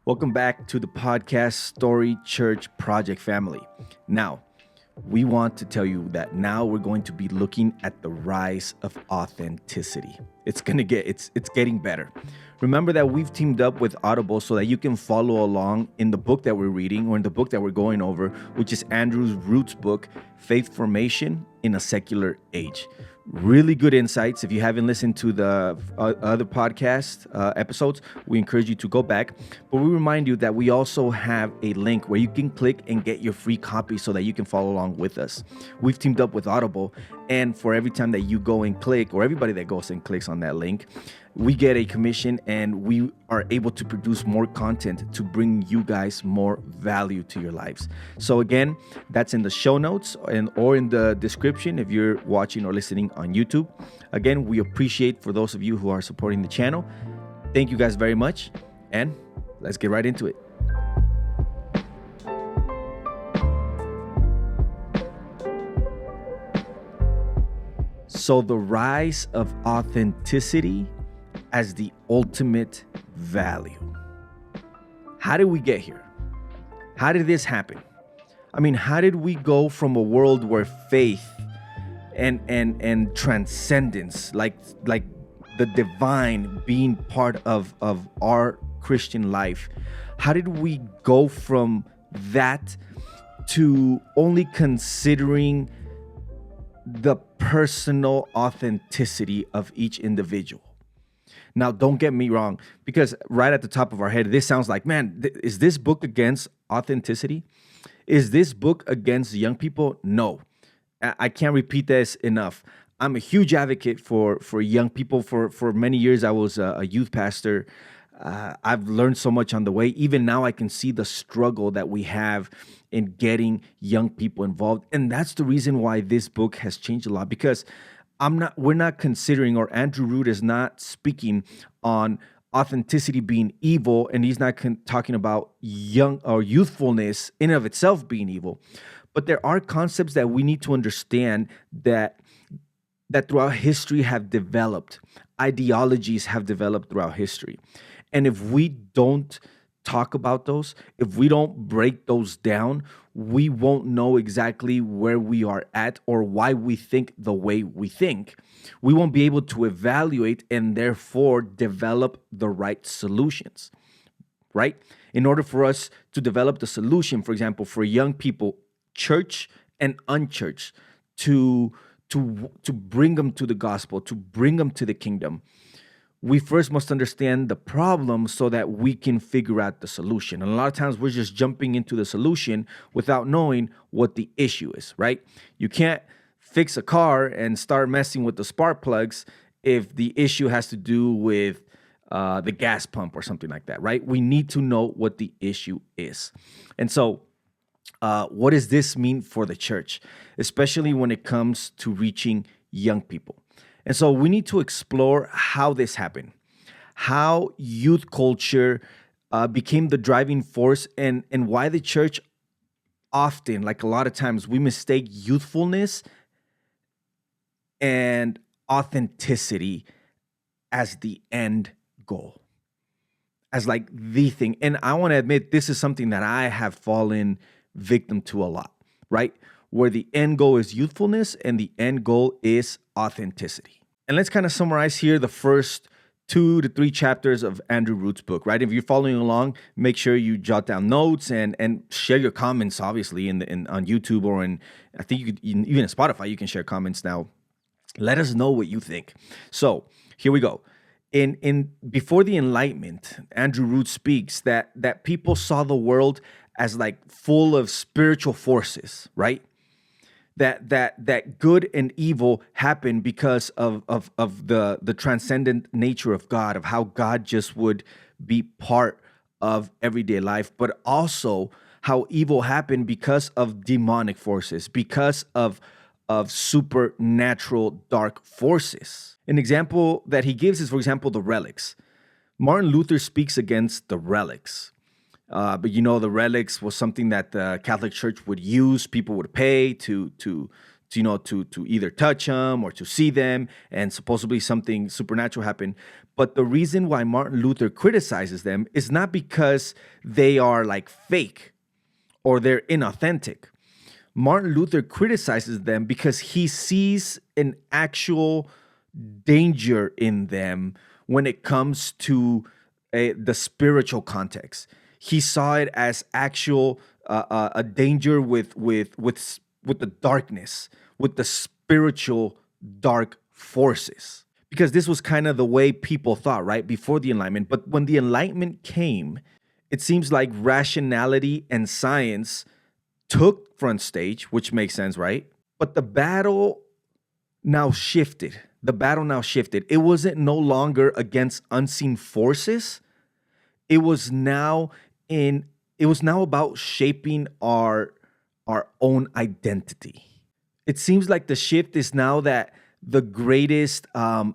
Welcome back to the podcast Story Church Project family. Now, we want to tell you that now we're going to be looking at the rise of authenticity. It's getting better. Remember that we've teamed up with Audible so that you can follow along in the book that we're reading or in the book that we're going over, which is Andrew Root's book, Faith Formation in a Secular Age. Really good insights. If you haven't listened to the other podcast episodes, we encourage you to go back. But we remind you that we also have a link where you can click and get your free copy so that you can follow along with us. We've teamed up with Audible, and for every time that you go and click, or everybody that goes and clicks on that link, we get a commission and we are able to produce more content to bring you guys more value to your lives. So again, that's in the show notes or in the description if you're watching or listening on YouTube. Again, we appreciate for those of you who are supporting the channel. Thank you guys very much, and let's get right into it. So the rise of authenticity as the ultimate value. How did we get here? How did this happen? I mean, how did we go from a world where faith and transcendence, like the divine being part of our Christian life, how did we go from that to only considering the personal authenticity of each individual? Now, don't get me wrong, because right at the top of our head, this sounds like, man, is this book against authenticity? Is this book against young people? No, I can't repeat this enough. I'm a huge advocate for young people. For many years, I was a youth pastor. I've learned so much on the way. Even now, I can see the struggle that we have in getting young people involved. And that's the reason why this book has changed a lot, because we're not considering, or Andrew Root is not speaking on authenticity being evil, and he's not talking about young or youthfulness in and of itself being evil. But there are concepts that we need to understand that throughout history have developed. Ideologies have developed throughout history. And if we don't talk about those, if we don't break those down, we won't know exactly where we are at or why we think the way we think. We won't be able to evaluate and therefore develop the right solutions, right? In order for us to develop the solution, for example, for young people, church and unchurched, to bring them to the gospel, to bring them to the kingdom, we first must understand the problem so that we can figure out the solution. And a lot of times we're just jumping into the solution without knowing what the issue is, right? You can't fix a car and start messing with the spark plugs if the issue has to do with the gas pump or something like that, right? We need to know what the issue is. And so what does this mean for the church, especially when it comes to reaching young people? And so we need to explore how this happened, how youth culture became the driving force, and why the church often, like a lot of times, we mistake youthfulness and authenticity as the end goal, as like the thing. And I want to admit, this is something that I have fallen victim to a lot, right? Where the end goal is youthfulness and the end goal is authenticity. And let's kind of summarize here the first 2 to 3 chapters of Andrew Root's book, right? If you're following along, make sure you jot down notes and share your comments, obviously, on YouTube, or I think even in Spotify, you can share comments now. Let us know what you think. So here we go. In Before the Enlightenment, Andrew Root speaks that people saw the world as like full of spiritual forces, right? That good and evil happen because of the transcendent nature of God, of how God just would be part of everyday life, but also how evil happened because of demonic forces, because of supernatural dark forces. An example that he gives is, for example, the relics. Martin Luther speaks against the relics. But the relics was something that the Catholic Church would use. People would pay to to either touch them or to see them, and supposedly something supernatural happened. But the reason why Martin Luther criticizes them is not because they are like fake or they're inauthentic. Martin Luther criticizes them because he sees an actual danger in them when it comes to the spiritual context. He saw it as actual a danger with the darkness, with the spiritual dark forces. Because this was kind of the way people thought, right? Before the Enlightenment. But when the Enlightenment came, it seems like rationality and science took front stage, which makes sense, right? But the battle now shifted. It wasn't no longer against unseen forces. It was now about shaping our own identity. It seems like the shift is now that the greatest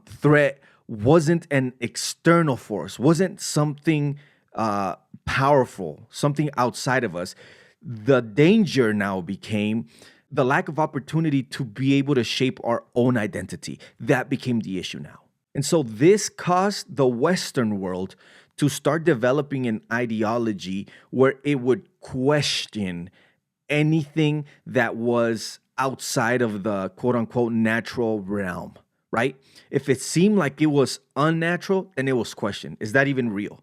threat wasn't an external force, wasn't something powerful, something outside of us. The danger now became the lack of opportunity to be able to shape our own identity. That became the issue now. And so this caused the Western world to start developing an ideology where it would question anything that was outside of the quote unquote natural realm, right? If it seemed like it was unnatural, then it was questioned. Is that even real?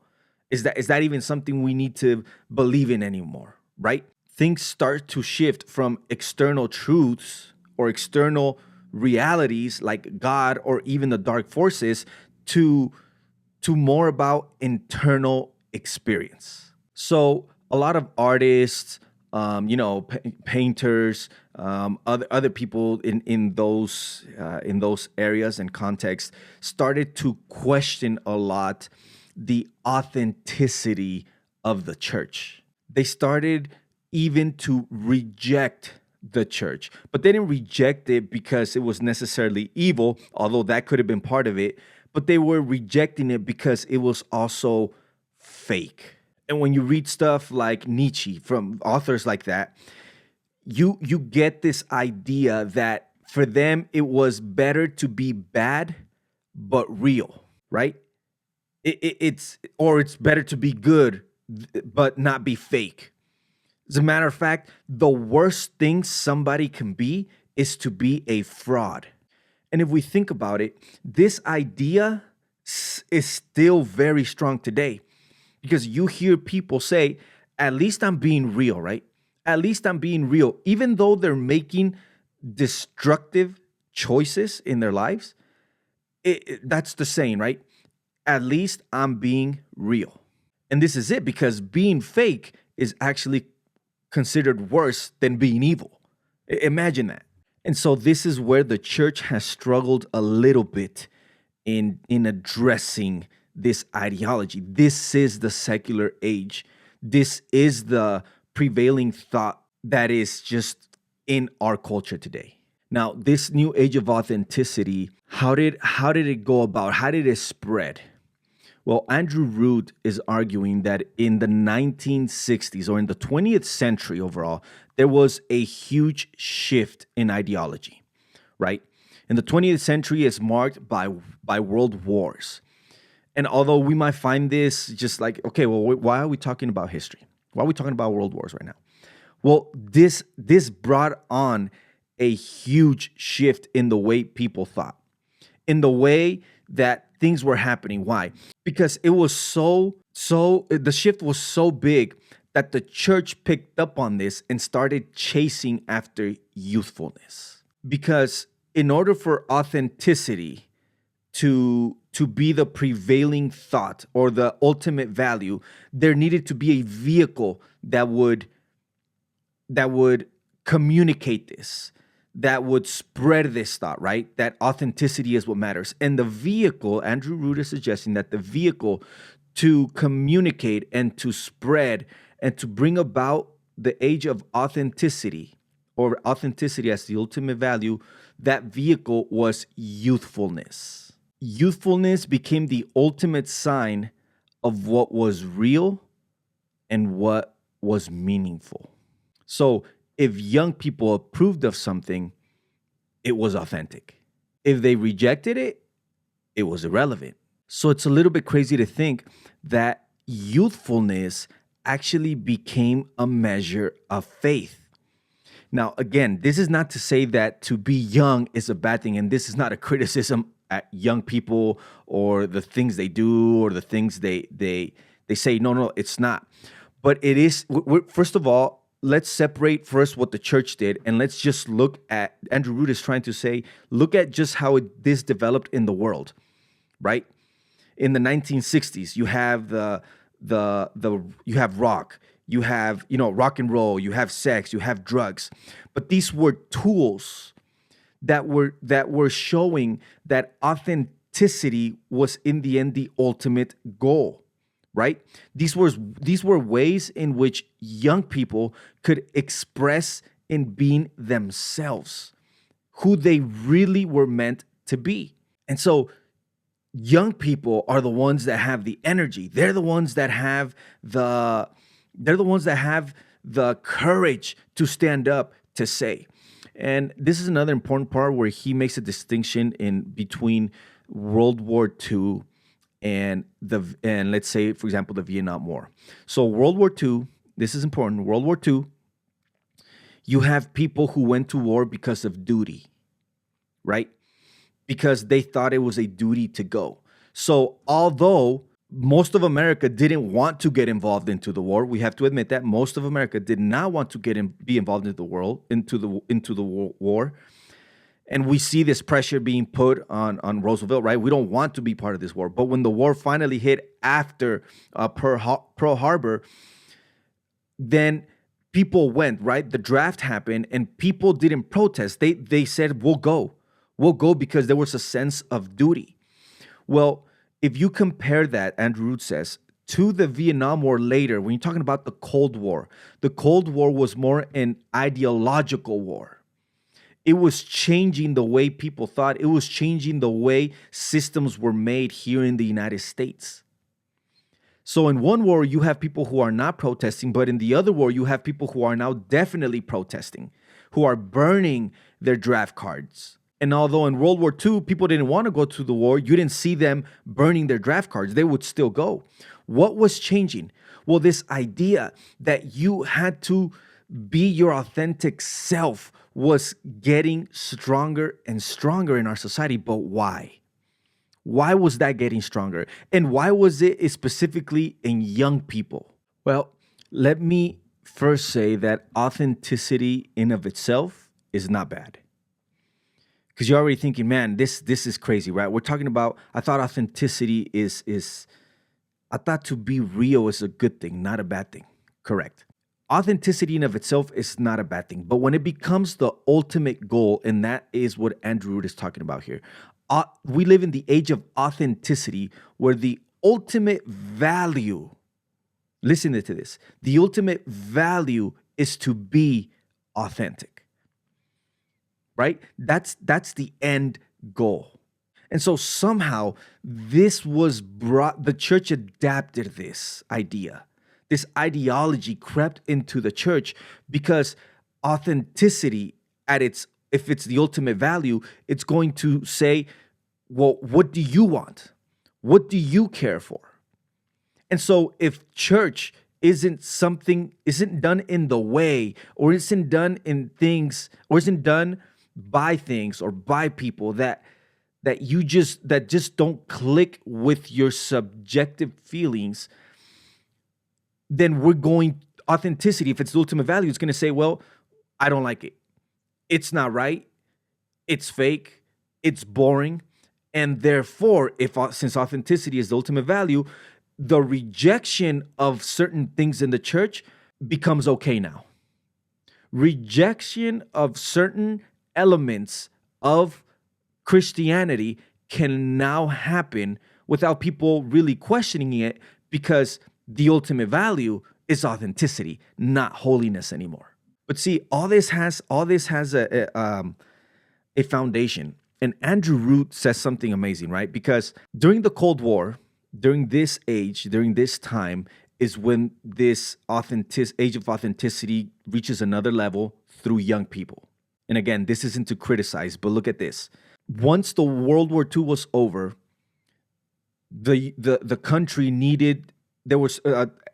Is that even something we need to believe in anymore, right? Things start to shift from external truths or external realities like God or even the dark forces to more about internal experience. So a lot of artists, painters, other people in those areas and contexts started to question a lot the authenticity of the church. They started even to reject the church, but they didn't reject it because it was necessarily evil, although that could have been part of it, but they were rejecting it because it was also fake. And when you read stuff like Nietzsche, from authors like that, you get this idea that for them it was better to be bad but real, right? It's better to be good but not be fake. As a matter of fact, the worst thing somebody can be is to be a fraud. And if we think about it, this idea is still very strong today, because you hear people say, at least I'm being real, right? At least I'm being real. Even though they're making destructive choices in their lives, that's the saying, right? At least I'm being real. And this is it, because being fake is actually considered worse than being evil. Imagine that. And so this is where the church has struggled a little bit in addressing this ideology. This is the secular age. This is the prevailing thought that is just in our culture today. Now, this new age of authenticity, how did it go about? How did it spread? Well, Andrew Root is arguing that in the 1960s, or in the 20th century overall, there was a huge shift in ideology, right? And the 20th century is marked by world wars. And although we might find this just like, okay, well, why are we talking about history? Why are we talking about world wars right now? Well, this brought on a huge shift in the way people thought, in the way that things were happening. Why? Because it was the shift was so big that the church picked up on this and started chasing after youthfulness. Because in order for authenticity to be the prevailing thought or the ultimate value, there needed to be a vehicle that would communicate this, that would spread this thought, right? That authenticity is what matters. And the vehicle, Andrew Root is suggesting that the vehicle to communicate and to spread and to bring about the age of authenticity, or authenticity as the ultimate value, that vehicle was youthfulness. Youthfulness became the ultimate sign of what was real and what was meaningful. So if young people approved of something, it was authentic. If they rejected it, it was irrelevant. So it's a little bit crazy to think that youthfulness actually became a measure of faith. Now, again, this is not to say that to be young is a bad thing, and this is not a criticism at young people or the things they do or the things they say. No, no, it's not. But it is. First of all, let's separate first what the church did, and let's just look at. Andrew Root is trying to say, look at just how this developed in the world, right? In the 1960s, you have you have rock. You have, rock and roll, you have sex, you have drugs. But these were tools that were showing that authenticity was in the end the ultimate goal, right? These were ways in which young people could express in being themselves, who they really were meant to be. And so young people are the ones that have the energy. They're the ones that have the courage to stand up to say. And this is another important part where he makes a distinction in between World War II and let's say, for example, the Vietnam War. So World War II, this is important. World War II, you have people who went to war because of duty, right? Because they thought it was a duty to go. So although most of America didn't want to get involved into the war, we have to admit that most of America did not want to be involved into the war. And we see this pressure being put on Roosevelt, right? We don't want to be part of this war. But when the war finally hit after Pearl Harbor, then people went, right? The draft happened and people didn't protest. They said, we'll go. We'll go because there was a sense of duty. Well, if you compare that, Andrew Root says, to the Vietnam War later, when you're talking about the Cold War was more an ideological war. It was changing the way people thought. It was changing the way systems were made here in the United States. So in one war, you have people who are not protesting, but in the other war, you have people who are now definitely protesting, who are burning their draft cards. And although in World War II, people didn't want to go to the war, you didn't see them burning their draft cards. They would still go. What was changing? Well, this idea that you had to be your authentic self was getting stronger and stronger in our society. But why? Why was that getting stronger? And why was it specifically in young people? Well, let me first say that authenticity in of itself is not bad. Because you're already thinking, man, this is crazy, right? We're talking about, I thought authenticity I thought to be real is a good thing, not a bad thing. Correct. Authenticity in of itself is not a bad thing. But when it becomes the ultimate goal, and that is what Andrew Root is talking about here, we live in the age of authenticity where the ultimate value, listen to this, the ultimate value is to be authentic. Right? That's the end goal. And so somehow this was brought, the church adapted this idea. This ideology crept into the church because authenticity if it's the ultimate value, it's going to say, well, what do you want? What do you care for? And so if church isn't done in the way, or isn't done in things, or isn't done by things or by people that just don't click with your subjective feelings, then authenticity, if it's the ultimate value, it's going to say, well, I don't like it. It's not right. It's fake. It's boring. And therefore, since authenticity is the ultimate value, the rejection of certain things in the church becomes okay now. Rejection of certain elements of Christianity can now happen without people really questioning it, because the ultimate value is authenticity, not holiness anymore. But see, all this has a foundation. And Andrew Root says something amazing, right? Because during the Cold War, during this age, during this time, is when this age of authenticity reaches another level through young people. And again, this isn't to criticize, but look at this. Once the World War II was over, the country needed, there was,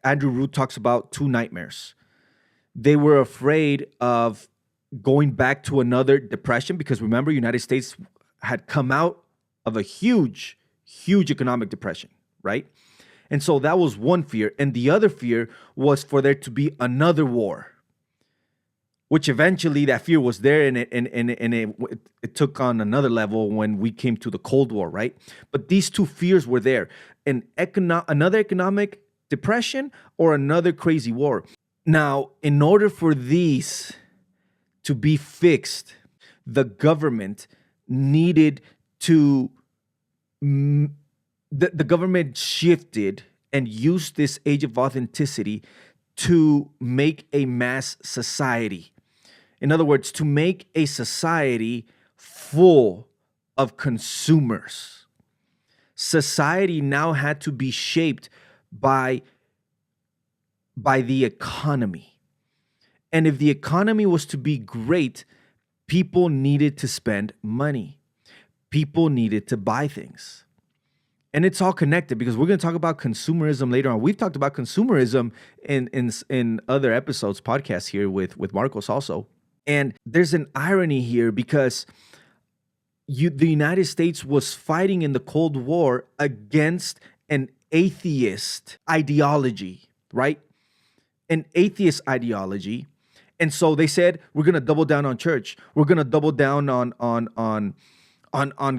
Andrew Root talks about two nightmares. They were afraid of going back to another depression, because remember, United States had come out of a huge economic depression, right? And so that was one fear. And the other fear was for there to be another war, which eventually that fear was there, and it took on another level when we came to the Cold War, right? But these two fears were there: another economic depression or another crazy war. Now, in order for these to be fixed, the government needed to, the government shifted and used this age of authenticity to make a mass society. In other words, to make a society full of consumers. Society now had to be shaped by the economy. And if the economy was to be great, people needed to spend money. People needed to buy things. And it's all connected, because we're going to talk about consumerism later on. We've talked about consumerism in other episodes, podcasts here with Marcos also. And there's an irony here, because the United States was fighting in the Cold War against an atheist ideology, right? An atheist ideology. And so they said, we're going to double down on church. We're going to double down on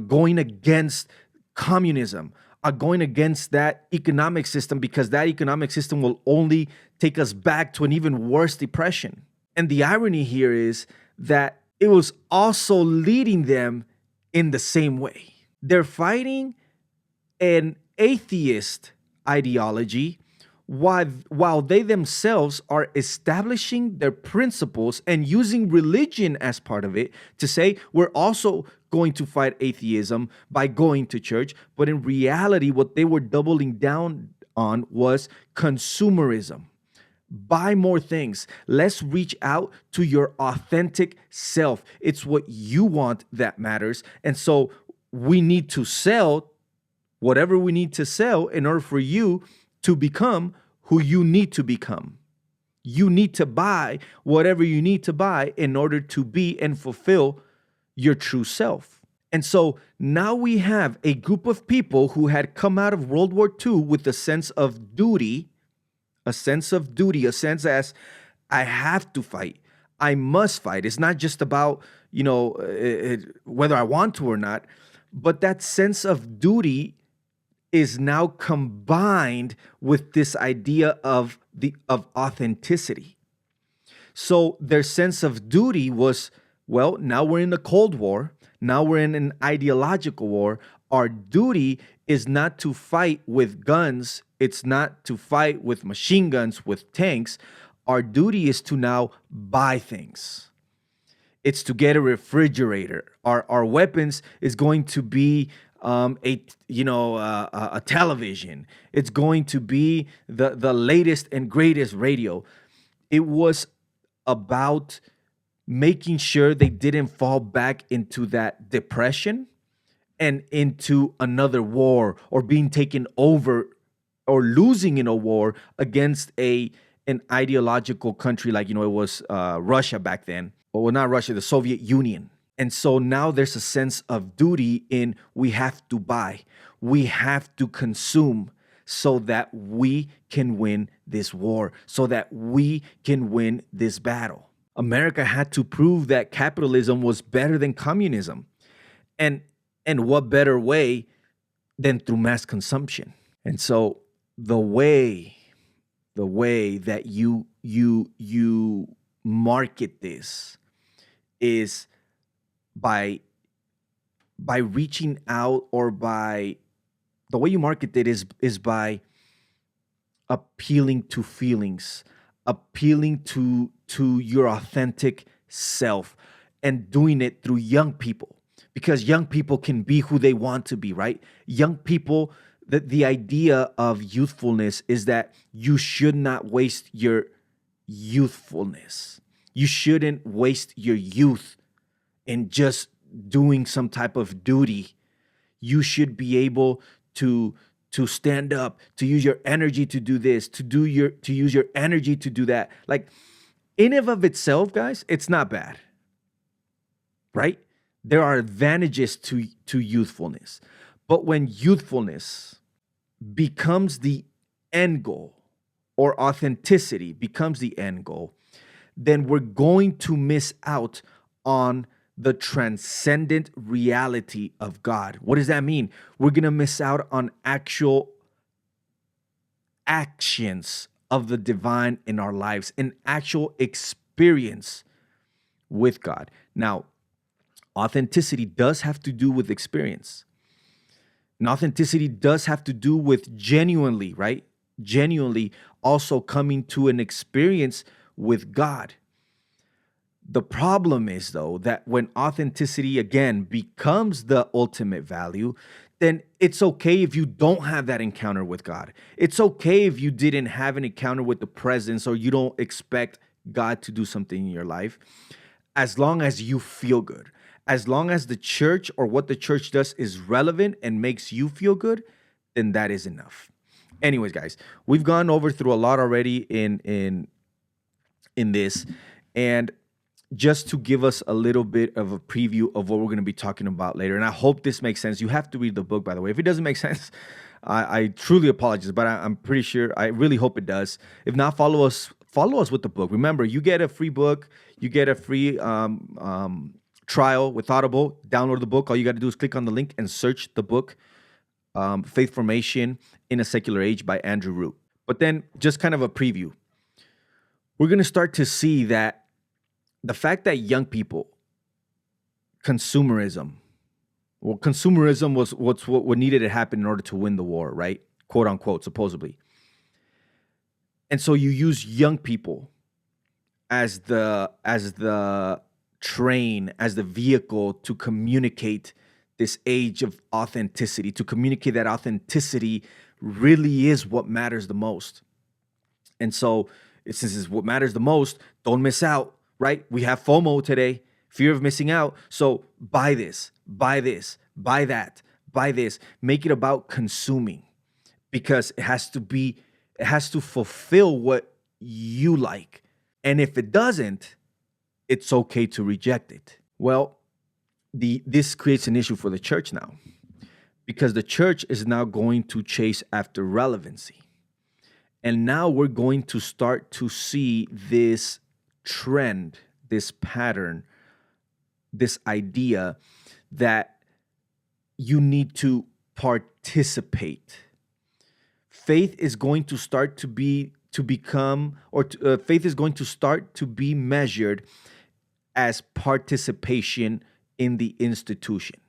going against communism, going against that economic system, because that economic system will only take us back to an even worse depression. And the irony here is that it was also leading them in the same way. They're fighting an atheist ideology while they themselves are establishing their principles and using religion as part of it to say, we're also going to fight atheism by going to church. But in reality, what they were doubling down on was consumerism. Buy more things. Let's reach out to your authentic self. It's what you want that matters. And so we need to sell whatever we need to sell in order for you to become who you need to become. You need to buy whatever you need to buy in order to be and fulfill your true self. And so now we have a group of people who had come out of World War II with a sense of duty, a sense as I have to fight. I must fight. It's not just about, whether I want to or not, but that sense of duty is now combined with this idea of authenticity. So their sense of duty was, well, now we're in the Cold War. Now we're in an ideological war. Our duty is not to fight with guns. It's not to fight with machine guns, with tanks. Our duty is to now buy things. It's to get a refrigerator. Our weapons is going to be a television. It's going to be the latest and greatest radio. It was about making sure they didn't fall back into that depression and into another war, or being taken over or losing in a war against an ideological country like, it was Russia back then. Well, not Russia, the Soviet Union. And so now there's a sense of duty in we have to buy, we have to consume so that we can win this war, so that we can win this battle. America had to prove that capitalism was better than communism. And what better way than through mass consumption? And so the way that you market this is by reaching out, or by the way you market it is by appealing to feelings, appealing to your authentic self, and doing it through young people, because young people can be who they want to be, right? Young people, the idea of youthfulness is that you should not waste your youthfulness. You shouldn't waste your youth in just doing some type of duty. You should be able to stand up, to use your energy to do this, to use your energy to do that. Like, in and of itself, guys, it's not bad, right? There are advantages to youthfulness. But when youthfulness becomes the end goal, or authenticity becomes the end goal, then we're going to miss out on the transcendent reality of God. What does that mean? We're going to miss out on actual actions of the divine in our lives, an actual experience with God. Now, authenticity does have to do with experience. And authenticity does have to do with genuinely, right? Genuinely also coming to an experience with God. The problem is, though, that when authenticity, again, becomes the ultimate value, then it's okay if you don't have that encounter with God. It's okay if you didn't have an encounter with the presence, or you don't expect God to do something in your life, as long as you feel good. As long as the church or what the church does is relevant and makes you feel good, then that is enough. Anyways, guys, we've gone over through a lot already in this, and just to give us a little bit of a preview of what we're going to be talking about later. And I hope this makes sense. You have to read the book, by the way. If it doesn't make sense, I truly apologize, but I'm pretty sure, I really hope it does. If not, follow us with the book. Remember, you get a free book. You get a free trial with Audible. Download the book. All you got to do is click on the link and search the book, Faith Formation in a Secular Age by Andrew Root. But then just kind of a preview. We're going to start to see that the fact that young people, consumerism was what needed to happen in order to win the war, right? Quote unquote, supposedly. And so you use young people as the train, as the vehicle to communicate this age of authenticity, to communicate that authenticity really is what matters the most. And so, since it's what matters the most, don't miss out. Right? We have FOMO today, fear of missing out. So buy this, buy that, buy this. Make it about consuming, because it has to fulfill what you like. And if it doesn't, it's okay to reject it. Well, this creates an issue for the church now, because the church is now going to chase after relevancy. And now we're going to start to see this trend, this pattern, this idea that you need to participate. Faith is going to start to be measured as participation in the institution.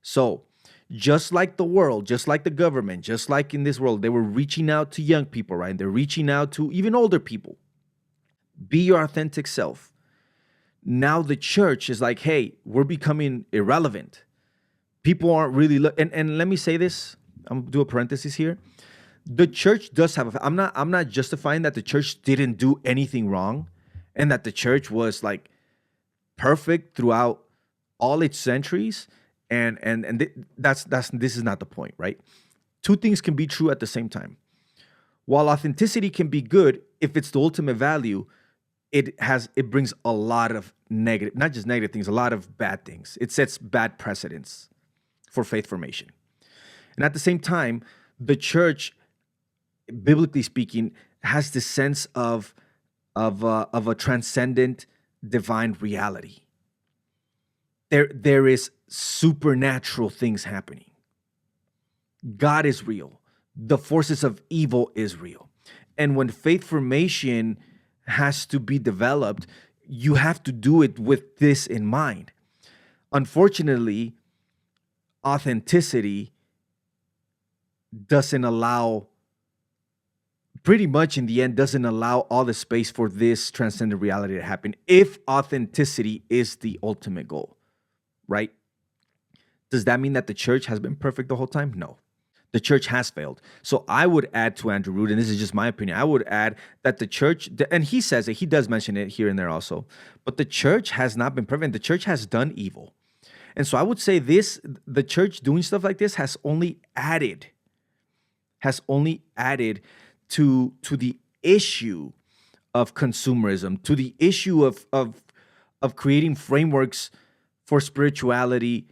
So, just like the world, just like the government, just like in this world, they were reaching out to young people, right? They're reaching out to even older people. Be your authentic self. Now the church is like, hey, we're becoming irrelevant. People aren't really and let me say this. I'm gonna do a parenthesis here. The church does have I'm not justifying that the church didn't do anything wrong and that the church was like perfect throughout all its centuries. This is not the point, right? Two things can be true at the same time. While authenticity can be good, if it's the ultimate value, it brings a lot of negative, not just negative things, a lot of bad things. It sets bad precedents for faith formation. And at the same time, the church, biblically speaking, has this sense of a transcendent divine reality. There is supernatural things happening. God is real. The forces of evil is real. And when faith formation has to be developed, you have to do it with this in mind. Unfortunately, authenticity doesn't allow, pretty much in the end, doesn't allow all the space for this transcendent reality to happen if authenticity is the ultimate goal, right? Does that mean that the church has been perfect the whole time? No. The church has failed. So I would add to Andrew Root, and this is just my opinion, I would add that the church, and he says it, he does mention it here and there also, but the church has not been perfect. The church has done evil. And so I would say the church doing stuff like this has only added to the issue of consumerism, to the issue of creating frameworks for spirituality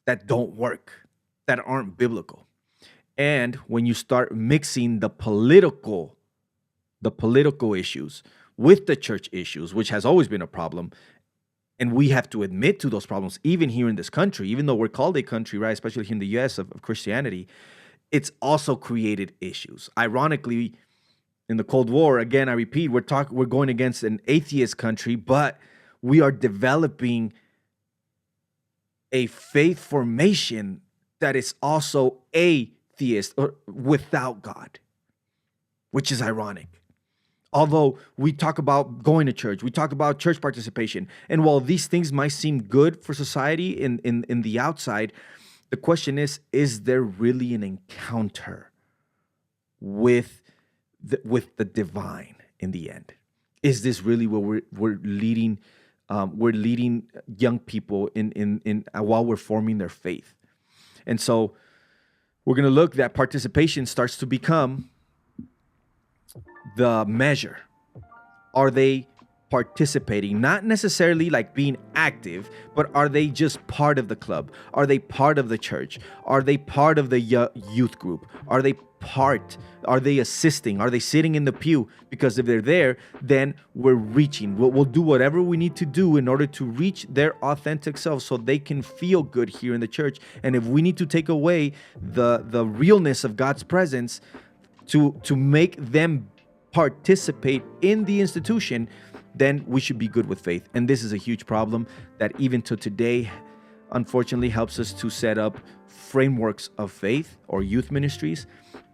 that don't work, that aren't biblical. And when you start mixing the political issues with the church issues, which has always been a problem, and we have to admit to those problems, even here in this country, even though we're called a country, right, especially here in the U.S. of Christianity, it's also created issues. Ironically, in the Cold War, again, I repeat, we're going against an atheist country, but we are developing a faith formation that is also atheist or without God, which is ironic. Although we talk about going to church, we talk about church participation, and while these things might seem good for society in the outside, the question is there really an encounter with the divine in the end? Is this really where we're leading? We're leading young people in while we're forming their faith, and so we're going to look that participation starts to become the measure. Are they participating? Not necessarily like being active, but are they just part of the club? Are they part of the church? Are they part of the youth group? Are they assisting? Are they sitting in the pew? Because if they're there, then we're reaching. We'll do whatever we need to do in order to reach their authentic selves so they can feel good here in the church. And if we need to take away the realness of God's presence to make them participate in the institution, then we should be good with faith. And this is a huge problem that even to today, unfortunately, helps us to set up frameworks of faith or youth ministries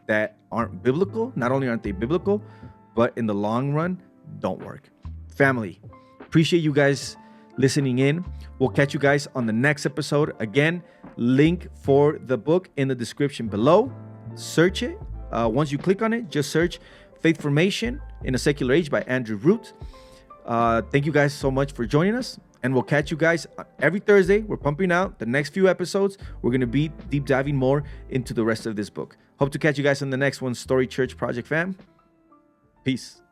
that aren't biblical. Not only aren't they biblical, but in the long run, don't work. Family, appreciate you guys listening in. We'll catch you guys on the next episode. Again, link for the book in the description below. Search it. Once you click on it, just search Faith Formation in a Secular Age by Andrew Root. Thank you guys so much for joining us, and we'll catch you guys every Thursday. We're pumping out the next few episodes. We're going to be deep diving more into the rest of this book. Hope to catch you guys on the next one. Story Church Project fam. Peace.